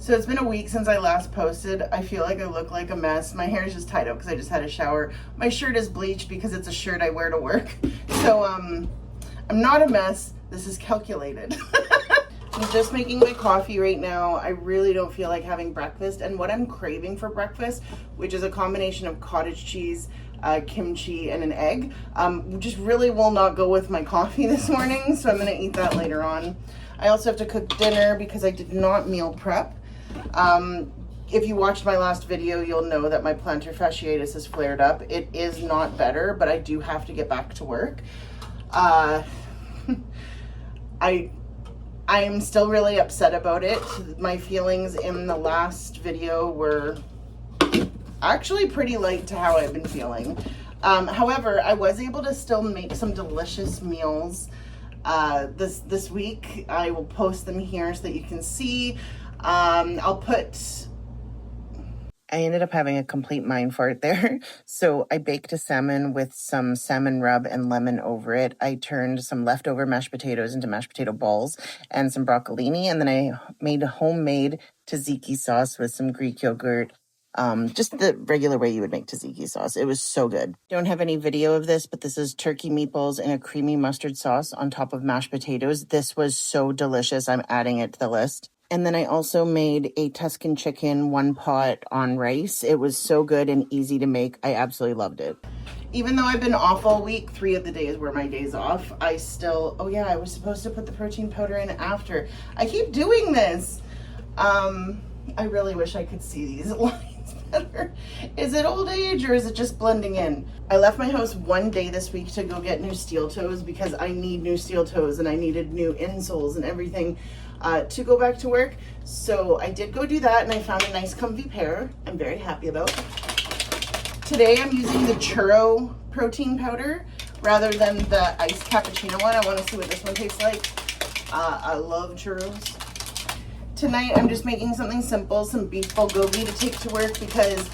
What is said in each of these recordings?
So it's been a week since I last posted. I feel like I look like a mess. My hair is just tied up because I just had a shower. My shirt is bleached because it's a shirt I wear to work. So I'm not a mess. This is calculated. I'm just making my coffee right now. I really don't feel like having breakfast. And what I'm craving for breakfast, which is a combination of cottage cheese, kimchi, and an egg, just really will not go with my coffee this morning. So I'm gonna eat that later on. I also have to cook dinner because I did not meal prep. If you watched my last video, you'll know that my plantar fasciitis has flared up. It is not better, but I do have to get back to work. I am still really upset about it. My feelings in the last video were actually pretty light to how I've been feeling. However, I was able to still make some delicious meals this week. I will post them here so that you can see. I ended up having a complete mind fart there. So I baked a salmon with some salmon rub and lemon over it. I turned some leftover mashed potatoes into mashed potato balls and some broccolini. And then I made a homemade tzatziki sauce with some Greek yogurt. Just the regular way you would make tzatziki sauce. It was so good. Don't have any video of this, but this is turkey meatballs in a creamy mustard sauce on top of mashed potatoes. This was so delicious. I'm adding it to the list. And then I also made a Tuscan chicken one pot on rice. It was so good and easy to make. I absolutely loved it. Even though I've been off all week, 3 of the days were my days off, I still, oh yeah, I was supposed to put the protein powder in after. I keep doing this. I really wish I could see these lines better. Is it old age or is it just blending in? I left my house one day this week to go get new steel toes because I need new steel toes and I needed new insoles and everything. To go back to work. So I did go do that and I found a nice comfy pair I'm very happy about. Today I'm using the churro protein powder rather than the iced cappuccino one. I want to see what this one tastes like. I love churros. Tonight I'm just making something simple, some beef bulgogi to take to work because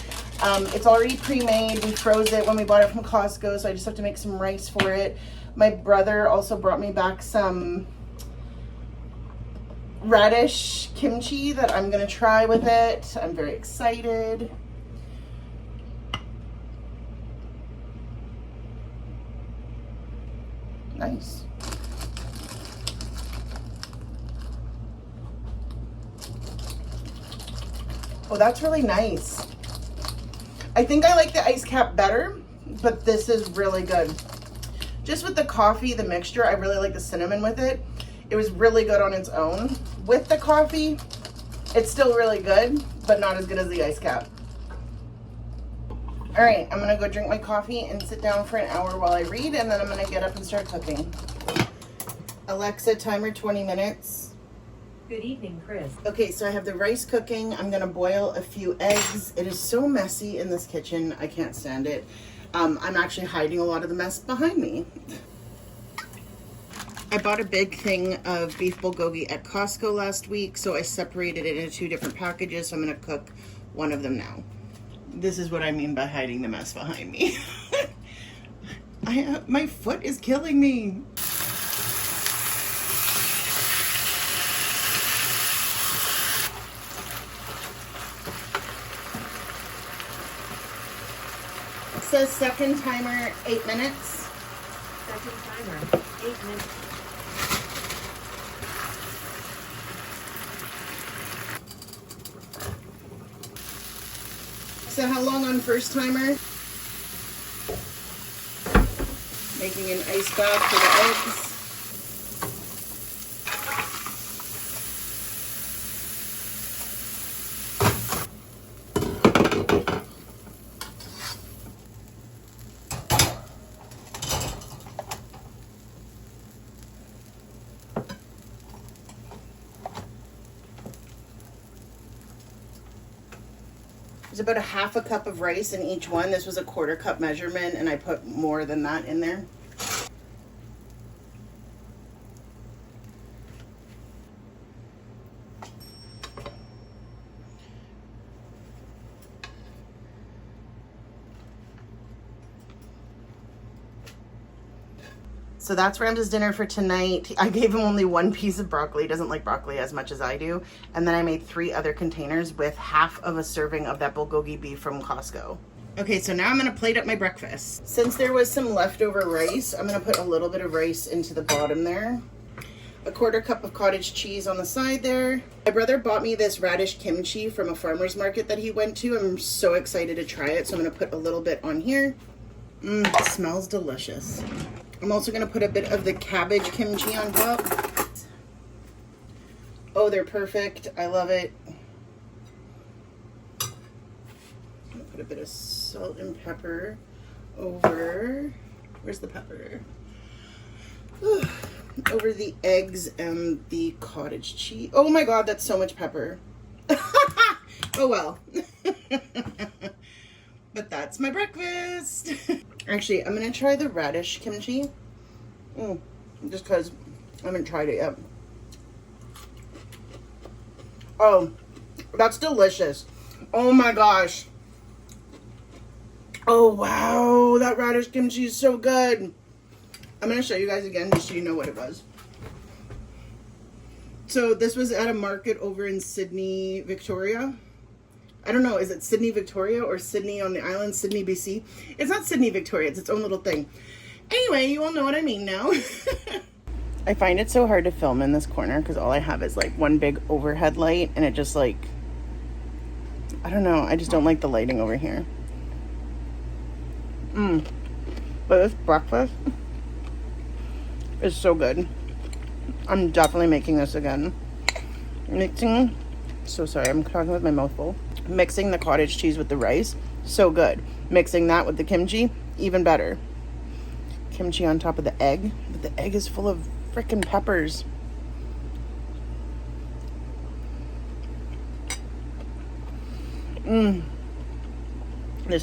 it's already pre-made. We froze it when we bought it from Costco, so I just have to make some rice for it. My brother also brought me back some radish kimchi that I'm gonna try with it. I'm very excited. Nice. Oh, that's really nice. I think I like the ice cap better, but this is really good. Just with the coffee, the mixture, I really like the cinnamon with it. It was really good on its own. With the coffee, it's still really good, but not as good as the ice cap. All right, I'm gonna go drink my coffee and sit down for an hour while I read, and then I'm gonna get up and start cooking. Alexa, timer 20 minutes. Good evening, Chris. Okay, so I have the rice cooking. I'm gonna boil a few eggs. It is so messy in this kitchen, I can't stand it. I'm actually hiding a lot of the mess behind me. I bought a big thing of beef bulgogi at Costco last week, so I separated it into 2 different packages, so I'm gonna cook one of them now. This is what I mean by hiding the mess behind me. My foot is killing me. It says second timer 8 minutes. Second timer, 8 minutes. So how long on first timer? Making an ice bath for the eggs. There's about a half a cup of rice in each one. This was a 1/4 cup measurement and I put more than that in there. So that's Ramda's dinner for tonight. I gave him only one piece of broccoli. He doesn't like broccoli as much as I do. And then I made 3 other containers with half of a serving of that bulgogi beef from Costco. Okay, so now I'm gonna plate up my breakfast. Since there was some leftover rice, I'm gonna put a little bit of rice into the bottom there. A 1/4 cup of cottage cheese on the side there. My brother bought me this radish kimchi from a farmer's market that he went to. I'm so excited to try it, so I'm gonna put a little bit on here. It smells delicious. I'm also gonna put a bit of the cabbage kimchi on top. Oh, they're perfect. I love it. I'm gonna put a bit of salt and pepper over, where's the pepper? Over the eggs and the cottage cheese. Oh my God, that's so much pepper. Oh well. But that's my breakfast. Actually, I'm gonna try the radish kimchi. Just because I haven't tried it yet. Oh, that's delicious. Oh my gosh. Oh wow, that radish kimchi is so good. I'm gonna show you guys again just so you know what it was. So this was at a market over in Sydney, Victoria. I don't know, is it Sydney, Victoria or Sydney on the island, Sydney, BC? It's not Sydney, Victoria, it's its own little thing. Anyway, you all know what I mean now. I find it so hard to film in this corner because all I have is like one big overhead light and it just like, I don't know, I just don't like the lighting over here. But this breakfast is so good. I'm definitely making this again. So sorry, I'm talking with my mouth full. Mixing the cottage cheese with the rice, so good. Mixing that with the kimchi, even better. Kimchi on top of the egg, but the egg is full of freaking peppers. This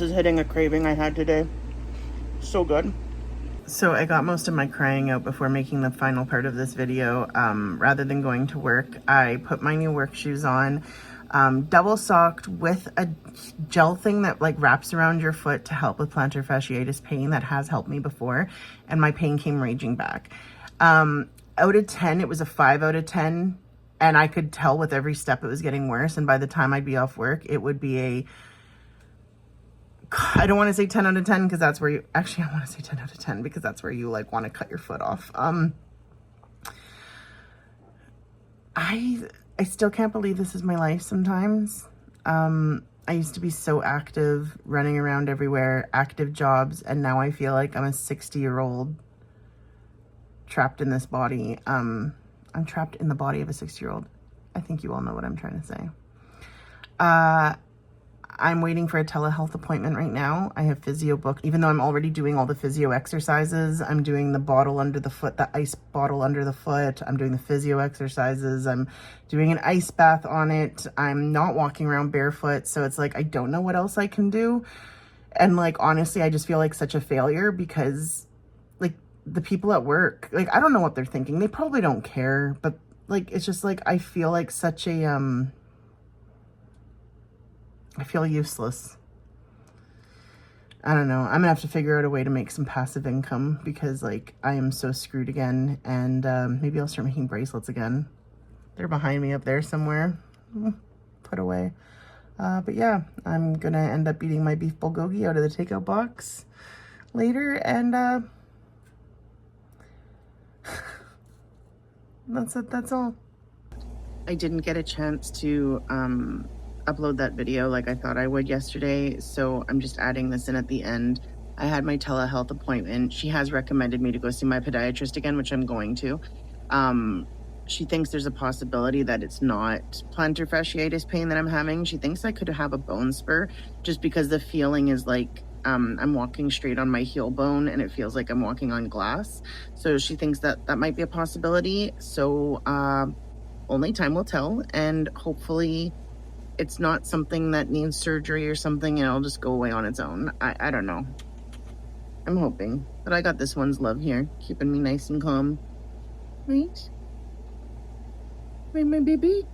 is hitting a craving I had today. So good. So I got most of my crying out before making the final part of this video. Rather than going to work, I put my new work shoes on, double socked with a gel thing that like wraps around your foot to help with plantar fasciitis pain. That has helped me before, and my pain came raging back. Out of 10, it was a 5 out of 10, and I could tell with every step it was getting worse, and by the time I'd be off work, it would be a, I don't want to say 10 out of 10 because that's where you, actually I want to say 10 out of 10 because that's where you like want to cut your foot off. I still can't believe this is my life sometimes. I used to be so active, running around everywhere, active jobs, and now I feel like I'm a 60-year-old trapped in this body. I'm trapped in the body of a 60-year-old. I think you all know what I'm trying to say. I'm waiting for a telehealth appointment right now. I have physio booked, even though I'm already doing all the physio exercises. I'm doing the bottle under the foot, the ice bottle under the foot. I'm doing the physio exercises. I'm doing an ice bath on it. I'm not walking around barefoot. So it's like, I don't know what else I can do. And like, honestly, I just feel like such a failure because like the people at work, like, I don't know what they're thinking. They probably don't care, but like, it's just like, I feel like such a, I feel useless. I don't know. I'm gonna have to figure out a way to make some passive income because like I am so screwed again, and maybe I'll start making bracelets again. They're behind me up there somewhere. Put away. But yeah, I'm gonna end up eating my beef bulgogi out of the takeout box later, and that's it. That's all. I didn't get a chance to upload that video like I thought I would yesterday, so I'm just adding this in at the end. I had my telehealth appointment. She has recommended me to go see my podiatrist again, which I'm going to. She thinks there's a possibility that it's not plantar fasciitis pain that I'm having. She thinks I could have a bone spur just because the feeling is like I'm walking straight on my heel bone and it feels like I'm walking on glass. So she thinks that that might be a possibility. So only time will tell, and hopefully it's not something that needs surgery or something and it'll just go away on its own. I don't know. I'm hoping. But I got this one's love here, keeping me nice and calm. Right? Right, my baby?